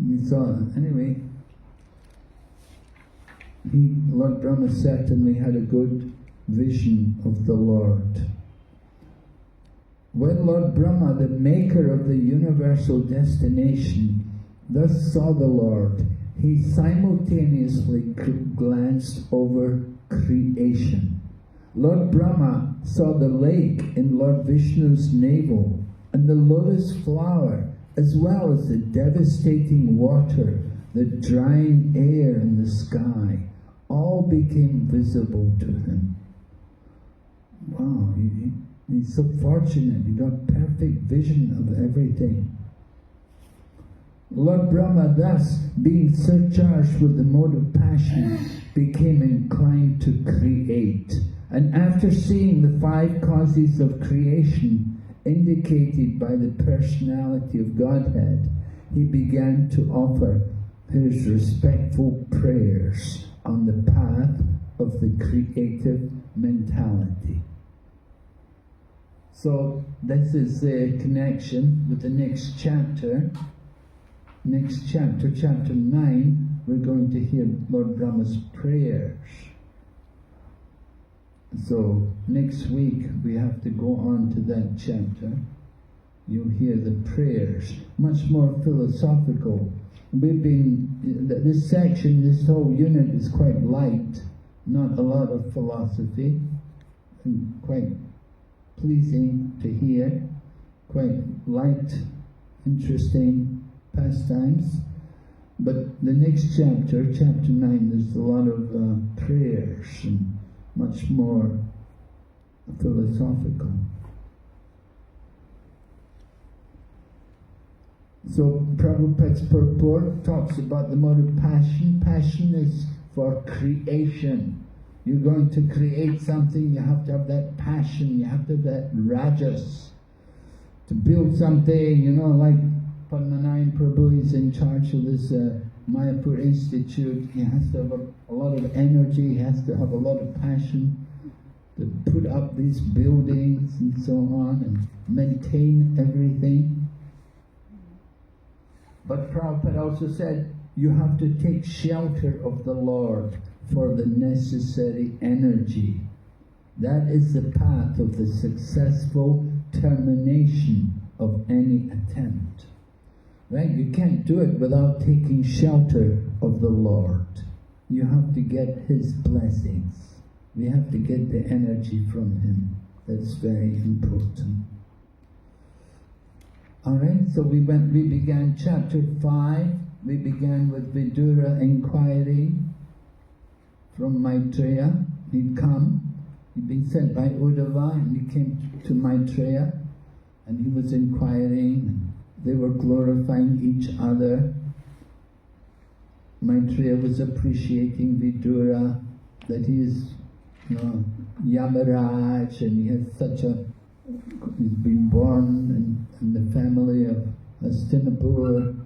We saw, anyway, Lord Brahma certainly had a good vision of the Lord. When Lord Brahma, the maker of the universal destination, thus saw the Lord, he simultaneously glanced over creation. Lord Brahma saw the lake in Lord Vishnu's navel and the lotus flower, as well as the devastating water, the drying air in the sky, all became visible to him. Wow, he's so fortunate, he got perfect vision of everything. Lord Brahma thus, being surcharged with the mode of passion, became inclined to create. And after seeing the 5 causes of creation indicated by the personality of Godhead, he began to offer his respectful prayers on the path of the creative mentality. So this is the connection with the next chapter. Next chapter, chapter 9, we're going to hear Lord Brahma's prayers. So next week we have to go on to that chapter. You'll hear the prayers, much more philosophical. This section, this whole unit is quite light, not a lot of philosophy, and quite pleasing to hear, quite light, interesting pastimes. But the next chapter, chapter 9, there's a lot of prayers and much more philosophical. So Prabhupada's purport talks about the mode of passion. Passion is for creation. You're going to create something, you have to have that passion, you have to have that rajas. To build something, you know, like Padmanabhan Prabhu is in charge of this Mayapur Institute. He has to have a lot of energy, he has to have a lot of passion to put up these buildings and so on and maintain everything. But Prabhupada also said, you have to take shelter of the Lord for the necessary energy. That is the path of the successful termination of any attempt. Right? You can't do it without taking shelter of the Lord. You have to get His blessings. We have to get the energy from Him. That's very important. Alright, so we began chapter 5. We began with Vidura inquiring from Maitreya. He'd come, he'd been sent by Uddhava, and he came to Maitreya, and he was inquiring. They were glorifying each other. Maitreya was appreciating Vidura, that he is, you know, Yamaraj, and he has he's been born in the family of Hastinapur,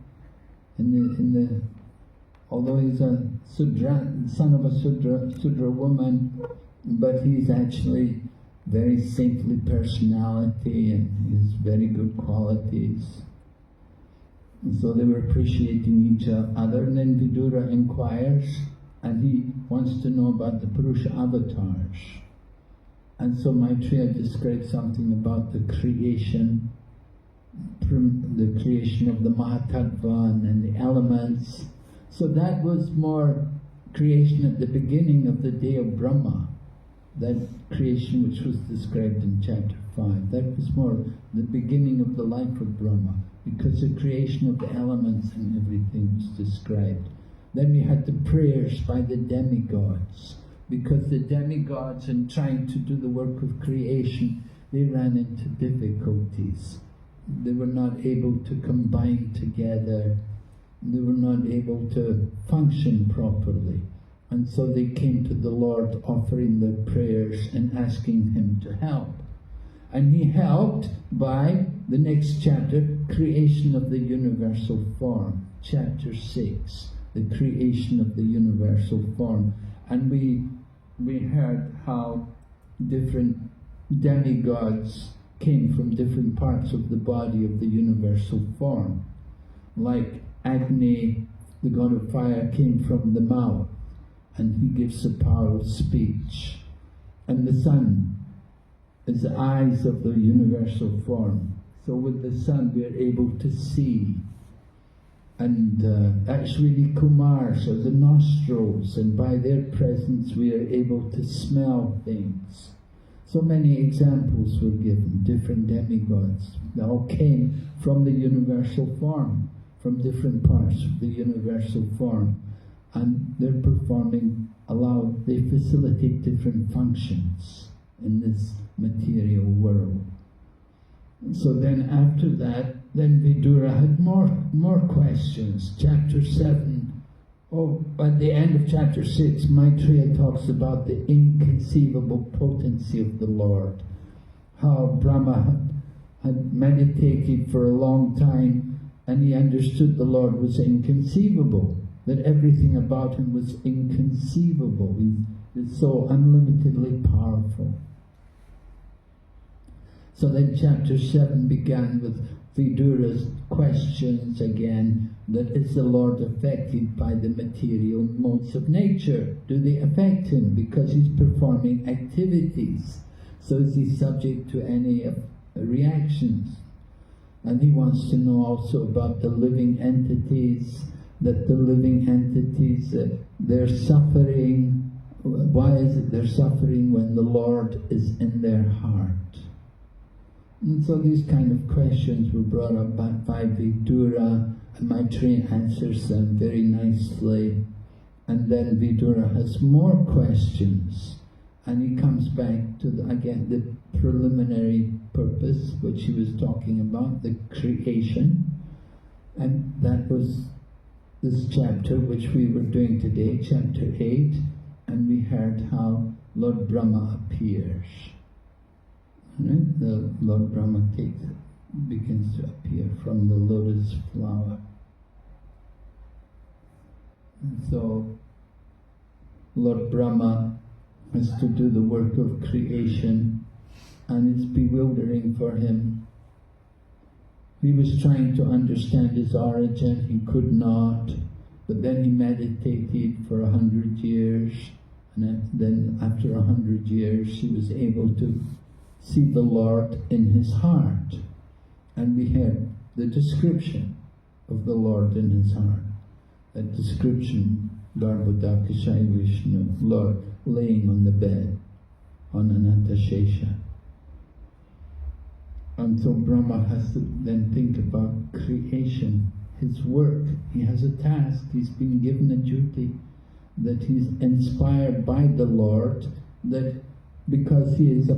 although he's a son of a Sudra woman, but he's actually very saintly personality and he has very good qualities. And so they were appreciating each other, and then Vidura inquires, and he wants to know about the Purusha avatars. And so Maitreya describes something about the creation of the Mahatattva and the elements. So that was more creation at the beginning of the day of Brahma. That creation which was described in chapter 5. That was more the beginning of the life of Brahma, because the creation of the elements and everything was described. Then we had the prayers by the demigods, because the demigods, in trying to do the work of creation, they ran into difficulties. They were not able to combine together. They were not able to function properly. And so they came to the Lord offering their prayers and asking Him to help. And He helped by the next chapter, creation of the universal form, chapter 6. the creation of the universal form. And we heard how different demigods came from different parts of the body of the universal form. Like Agni, the god of fire, came from the mouth, and he gives the power of speech. And the sun is the eyes of the universal form. So with the sun we are able to see. And Ashwini Kumars are the nostrils, and by their presence we are able to smell things. So many examples were given, different demigods. They all came from the universal form, from different parts of the universal form. And they're performing, they facilitate different functions in this material world. So then after that, then Vidura had more questions. Chapter 7, at the end of chapter 6, Maitreya talks about the inconceivable potency of the Lord. How Brahma had meditated for a long time, and he understood the Lord was inconceivable, that everything about him was inconceivable. He is so unlimitedly powerful. So then chapter 7 began with Vidura's questions again, that is the Lord affected by the material modes of nature? Do they affect him because he's performing activities? So is he subject to any reactions? And he wants to know also about the living entities, that the living entities, they're suffering. Why is it they're suffering when the Lord is in their heart? And so these kind of questions were brought up by Vidura, and Maitreya answers them very nicely. And then Vidura has more questions, and he comes back to, again, the preliminary purpose, which he was talking about, the creation. And that was this chapter which we were doing today, chapter 8, and we heard how Lord Brahma appears. Right? The Lord Brahma begins to appear from the lotus flower. And so Lord Brahma has to do the work of creation, and it's bewildering for him. He was trying to understand his origin, he could not, but then he meditated for 100 years, and then after 100 years he was able to see the Lord in his heart. And we heard the description of the Lord in his heart. That description, Garbhodakashai Vishnu, Lord laying on the bed, on Anantashesha. And so Brahma has to then think about creation, his work. He has a task, he's been given a duty, that he's inspired by the Lord, that because he is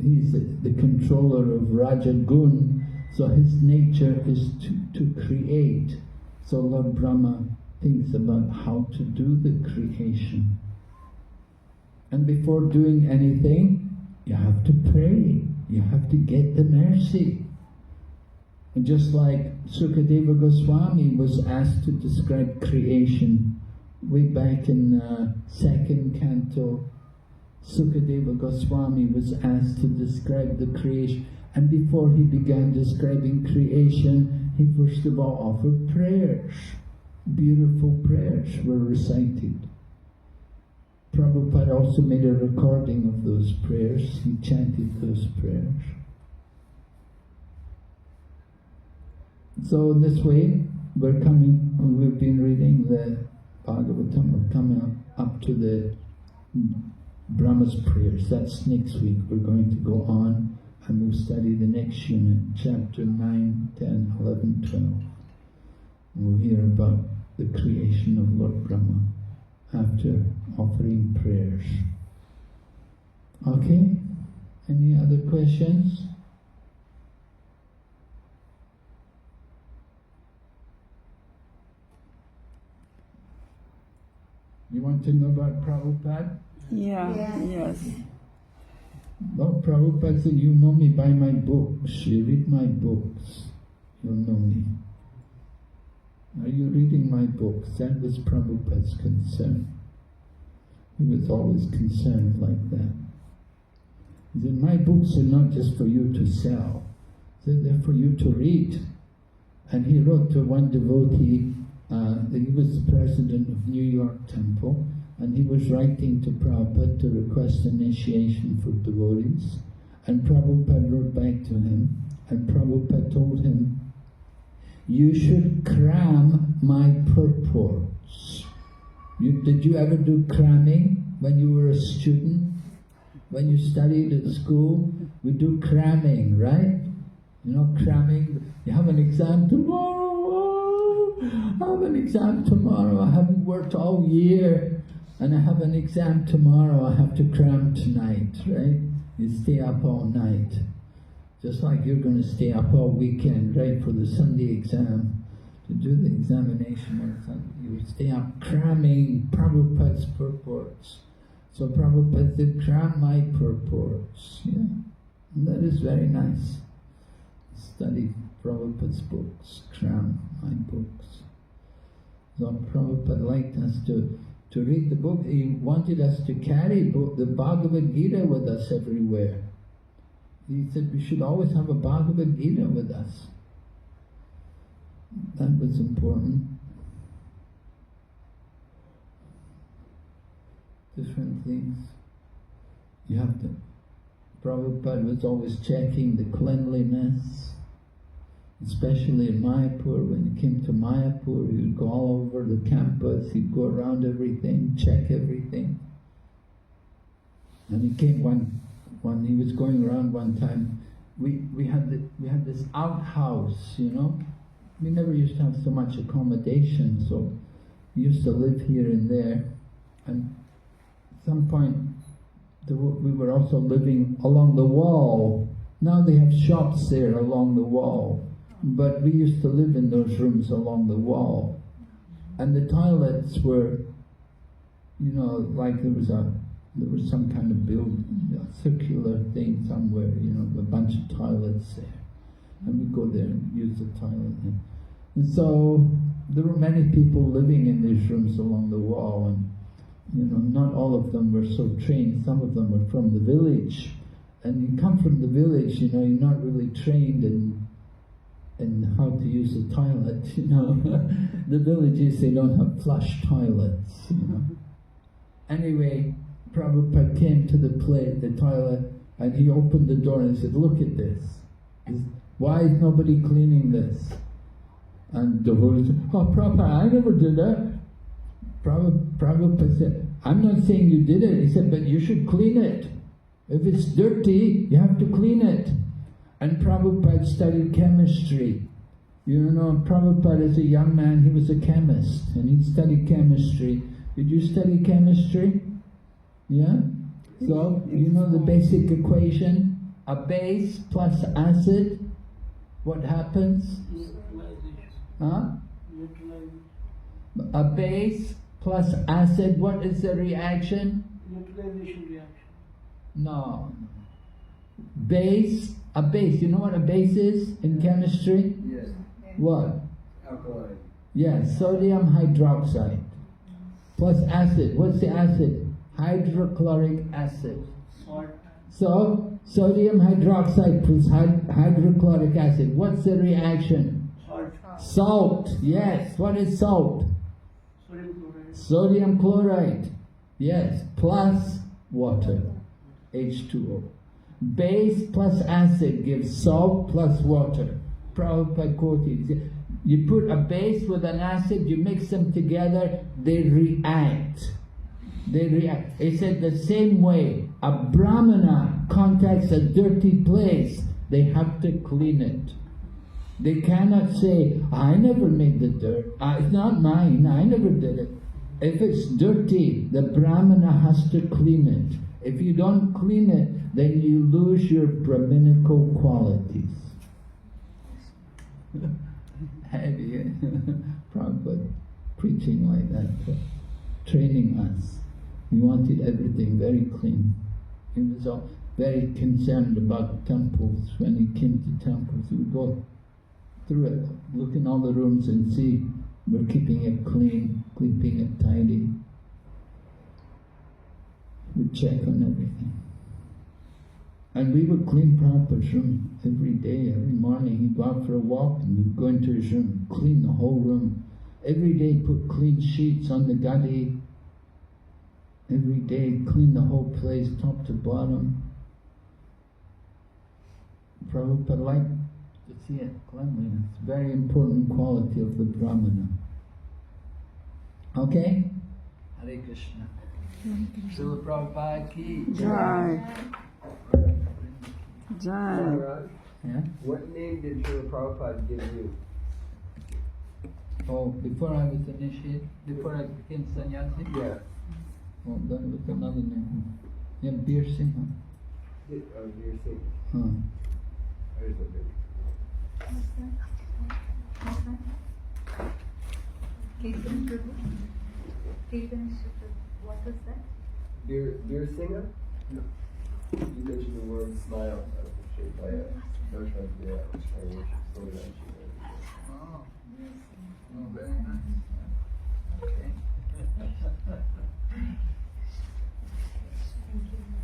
he's the controller of Rajagun, so his nature is to create. So Lord Brahma thinks about how to do the creation. And before doing anything, you have to pray. You have to get the mercy. And just like Sukadeva Goswami was asked to describe creation way back in second canto, Sukadeva Goswami was asked to describe the creation, and before he began describing creation, he first of all offered prayers. Beautiful prayers were recited. Prabhupada also made a recording of those prayers. He chanted those prayers. So in this way, we've been reading the Bhagavatam, we're coming up to the Brahma's prayers. That's next week. We're going to go on and we'll study the next unit, chapter 9, 10, 11, 12. We'll hear about the creation of Lord Brahma after offering prayers. Okay? Any other questions? You want to know about Prabhupada? Yeah, Yes. yes. Well, Prabhupada said, you know me by my books. You read my books, you'll know me. Are you reading my books? That was Prabhupada's concern. He was always concerned like that. He said, my books are not just for you to sell. He said, they're for you to read. And he wrote to one devotee, he was the president of New York Temple, and he was writing to Prabhupada to request initiation for devotees. And Prabhupada wrote back to him, and Prabhupada told him, you should cram my purports. Did you ever do cramming when you were a student? When you studied at school, we do cramming, right? You know, cramming, you have an exam tomorrow, I have an exam tomorrow, I haven't worked all year, and I have an exam tomorrow, I have to cram tonight, right? You stay up all night. Just like you're going to stay up all weekend, right, for the Sunday exam, to do the examination on Sunday. You stay up cramming Prabhupada's purports. So Prabhupada said, cram my purports. Yeah, and that is very nice. Study Prabhupada's books, cram my books. So Prabhupada liked us to read the book. He wanted us to carry the Bhagavad Gita with us everywhere. He said we should always have a Bhagavad Gita with us. That was important. Different things. You have to. Prabhupada was always checking the cleanliness, especially in Mayapur. When he came to Mayapur, he would go all over the campus, he'd go around everything, check everything. And he came when he was going around one time, we had this outhouse, you know. We never used to have so much accommodation, so we used to live here and there. And at some point, we were also living along the wall. Now they have shops there along the wall, but we used to live in those rooms along the wall. And the toilets were, you know, like there was some kind of building, a circular thing somewhere, you know, a bunch of toilets there. And we'd go there and use the toilet. And so there were many people living in these rooms along the wall, and you know, not all of them were so trained. Some of them were from the village. And you come from the village, you know, you're not really trained in how to use a toilet, you know. The villages, they don't have flush toilets, you know. Anyway, Prabhupada came to the toilet, and he opened the door and he said, look at this. Why is nobody cleaning this? And the devotee said, oh Prabhupada, I never did that. Prabhupada said, I'm not saying you did it. He said, but you should clean it. If it's dirty, you have to clean it. And Prabhupada studied chemistry. You know, Prabhupada as a young man, he was a chemist, and he studied chemistry. Did you study chemistry? Yeah? So, you know the basic equation? A base plus acid, what happens? Huh? A base plus acid, what is the reaction? Neutralization reaction. No. Base, a base, you know what a base is in chemistry? Yes. What? Alkali. Yes, sodium hydroxide. Plus acid, what's the acid? Hydrochloric acid. Salt. So, sodium hydroxide plus hydrochloric acid, what's the reaction? Salt. Salt, yes, what is salt? Sodium chloride. Sodium chloride, yes, plus water, H2O. Base plus acid gives salt plus water. Prabhupada quoted, you put a base with an acid, you mix them together, they react. They react. He said the same way, a brahmana contacts a dirty place, they have to clean it. They cannot say, I never made the dirt, it's not mine, I never did it. If it's dirty, the brahmana has to clean it. If you don't clean it, then you lose your brahminical qualities. Heavy, Prabhupada preaching like that, training us. He wanted everything very clean. He was all very concerned about temples. When he came to temples, he would go through it, look in all the rooms and see We're keeping it clean, keeping it tidy. We check on everything. And we would clean Prabhupada's room every day, every morning. He'd go out for a walk and we'd go into his room, clean the whole room. Every day put clean sheets on the gadi. Every day clean the whole place, top to bottom. Prabhupada liked to see it cleanliness. Very important quality of the Brahmana. Okay? Hare Krishna. Srila Prabhupada ki Jai. Jai. Maharaj, Yeah? what name did Srila Prabhupada give you? Oh, before I was initiated, before I became sannyasi? Yeah. Oh, that was another name. Yeah, Bir Singha. You're saying. Huh. There's a big. Kirtan Prabhu. Kirtan Prabhu. What was that? Beer singer? No. You mentioned the word smile. That was shaped by a notion of the worship slowly that she Oh. Oh, very nice. Okay. Thank you.